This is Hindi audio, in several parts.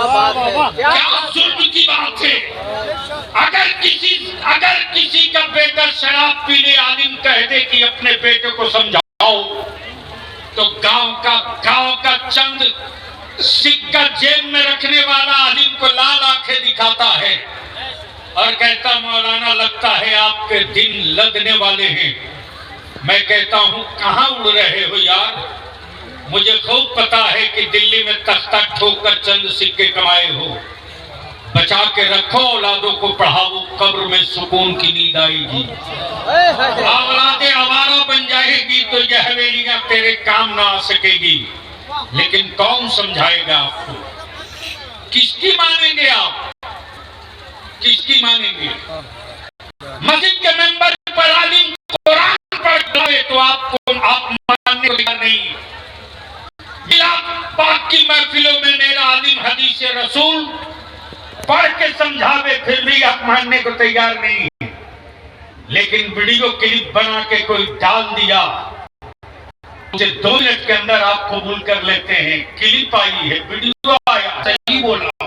क्या जुल्म की बात है। अगर किसी का बेटा शराब पीने आलिम कह दे कि अपने बेटे को समझाओ, तो गांव का चंद सिक्का जेब में रखने वाला आलिम को लाल आंखें दिखाता है और कहता मौलाना लगता है आपके दिन लगने वाले हैं। मैं कहता हूं कहां उड़ रहे हो यार, मुझे खूब पता है कि दिल्ली में तख्ता ठोक कर चंद सिक्के कमाए हो। बचा के रखो, औलादों को पढ़ाओ, कब्र में सुकून की नींद आएगी। औलादे आवारा बन जाएगी तो यह हवेलियां तेरे काम ना आ सकेगी। लेकिन कौन समझाएगा आपको? किसकी मानेंगे आप? किसकी मानेंगे? मस्जिद के मेंबर पर आलिम कुरान पढ़ तो आप मानने को नहीं। पाक की महफिलों में मेरा आलिम हदीस रसूल पढ़ के समझावे, फिर भी आप मानने को तैयार नहीं। लेकिन वीडियो क्लिप बना के कोई डाल दिया, उसे 2 मिनट के अंदर आप कबूल कर लेते हैं। क्लिप आई है, वीडियो आया, सही बोला,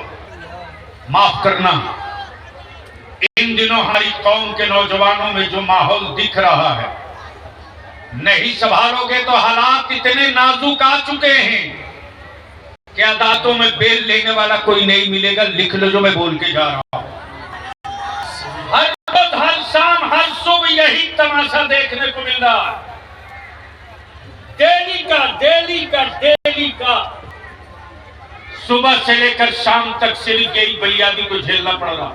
माफ करना। इन दिनों हमारी कौम के नौजवानों में जो माहौल दिख रहा है, नहीं संभालोगे तो हालात इतने नाजुक आ चुके हैं क्या दांतों में बेल लेने वाला कोई नहीं मिलेगा। लिख लो जो मैं बोल के जा रहा हूं। हर रोज, हर शाम, हर सुबह यही तमाशा देखने को मिल रहा है। डेली का सुबह से लेकर शाम तक सिर्फ यही बलियादी को झेलना पड़ रहा।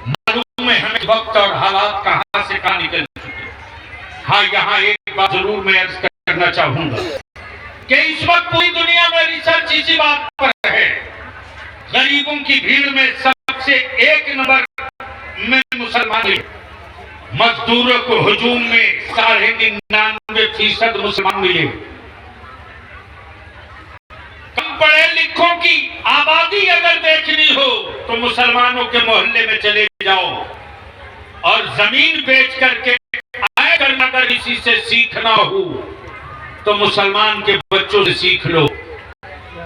मालूम है हमें वक्त और हालात कहां से कहां निकल चुके। हाँ, यहाँ एक बात जरूर मैं अर्ज करना चाहूंगा कि इस वक्त पूरी दुनिया में रिसर्च इसी बात पर है, गरीबों की भीड़ में सबसे 1 नंबर में मुसलमान। मजदूरों को हुजूम में 99.5% मुसलमान मिले। कम पढ़े लिखों की आबादी अगर देखनी हो तो मुसलमानों के मोहल्ले में चले जाओ और जमीन बेच करके अगर इसी से सीखना हो तो मुसलमान के बच्चों से सीख लो।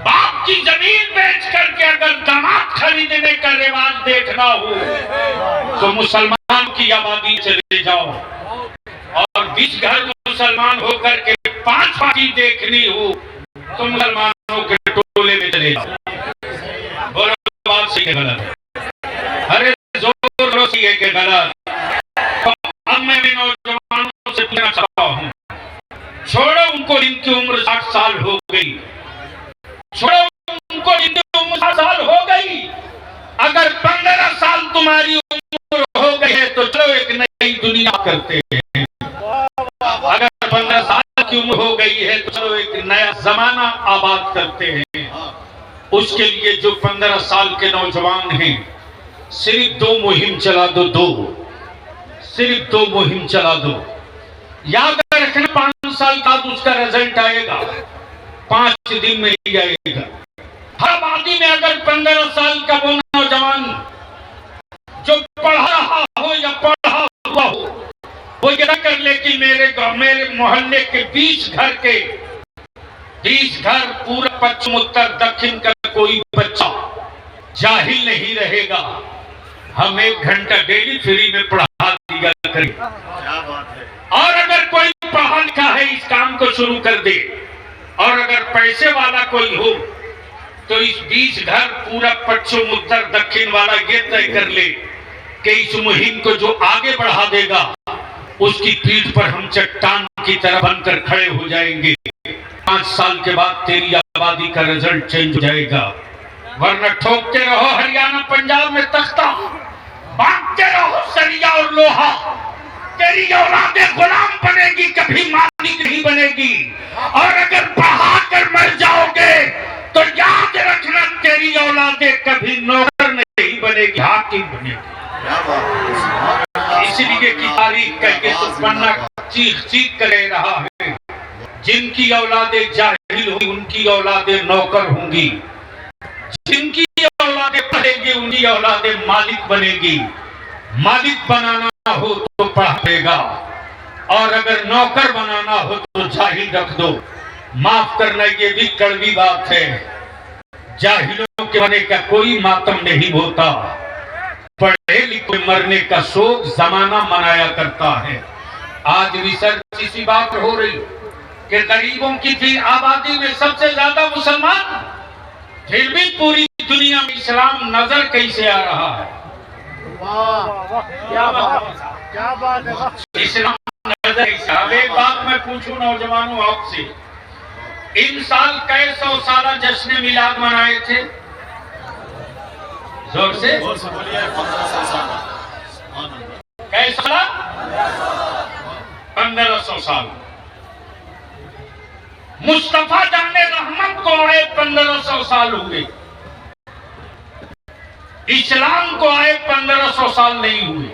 बाप की जमीन बेच करके अगर दामाद खरीदने का रिवाज देखना हो तो मुसलमान की आबादी चले जाओ, और 20 घर मुसलमान होकर के 5 पार्टी देखनी हो तो मुसलमानों के टोले में चले जाओ। बोलो बात सही है गलत? अरे जोर सी है कि गलत? अब मैं नौजवानों से पूछना चाहता हूं, छोड़ो उनको जिनकी उम्र 60 साल हो गई, छोड़ो उनको जिनकी उम्र 60 साल हो गई। अगर 15 साल तुम्हारी उम्र हो गई है तो चलो एक नई दुनिया करते हैं। अगर 15 साल की उम्र हो गई है तो चलो एक नया जमाना आबाद करते हैं। उसके लिए जो 15 साल के नौजवान हैं, सिर्फ 2 मुहिम चला दो, सिर्फ 2 मुहिम चला दो। याद रखना 5 साल बाद उसका रिजल्ट आएगा, 5 दिन में ही आएगा। हर आबादी में अगर 15 साल का वो नौजवान जो पढ़ा रहा हो या पढ़ा हुआ हो, वो ये कर ले कि मेरे मोहल्ले के 20 घर पूरा पश्चिम उत्तर दक्षिण का कोई बच्चा जाहिल नहीं रहेगा, हम 1 घंटा डेली फ्री में पढ़ा दिया करें। और अगर कोई पढ़ा लिखा है इस काम को शुरू कर दे, और अगर पैसे वाला कोई हो तो इस 20 घर पूरा पश्चिम उत्तर दक्षिण वाला ये तय कर ले कि इस मुहिम को जो आगे बढ़ा देगा उसकी पीठ पर हम चट्टान की तरह बनकर खड़े हो जाएंगे। 5 साल के बाद तेरी आबादी का रिजल्ट चेंज हो जाएगा। वरना ठोकते रहो हरियाणा पंजाब में तख्ता, बांटते रहो सरिया और लोहा, तेरी औलादें गुलाम बनेगी, कभी मालिक नहीं बनेगी। और अगर पढ़ा कर मर जाओगे तो याद रखना तेरी औलादें कभी नौकर नहीं बनेगी, हाकिम बनेगी। इसलिए की तारीख करके तो पन्ना चीख कर रहा है, जिनकी औलादें जाहिल होंगी उनकी औलादें नौकर होंगी, जिनकी औलादें पढ़ेंगी उनकी औलादें मालिक बनेगी। मालिक बनाना हो तो पढ़ाएगा, और अगर नौकर बनाना हो तो जाहिल रख दो। माफ करना ये भी कड़वी बात है, जाहिलों के मरने का कोई मातम नहीं होता, पढ़े लिखे मरने का शोक जमाना मनाया करता है। आज रिसर्च इसी बात हो रही कि गरीबों की थी आबादी में सबसे ज्यादा मुसलमान, फिर भी पूरी दुनिया में इस्लाम नजर कैसे आ रहा है? क्या बात है। इस्लाम नजर कैसे? अब एक बात मैं पूछूं नौजवानों आपसे, इन साल कई 100 साला जश्न मिलाद मनाए थे? जोर से बोलिए। 1500 साल। कैसा? 1500 साल। मुस्तफा जाने रहमत को आए 1500 साल हुए, इस्लाम को आए 1500 साल नहीं हुए।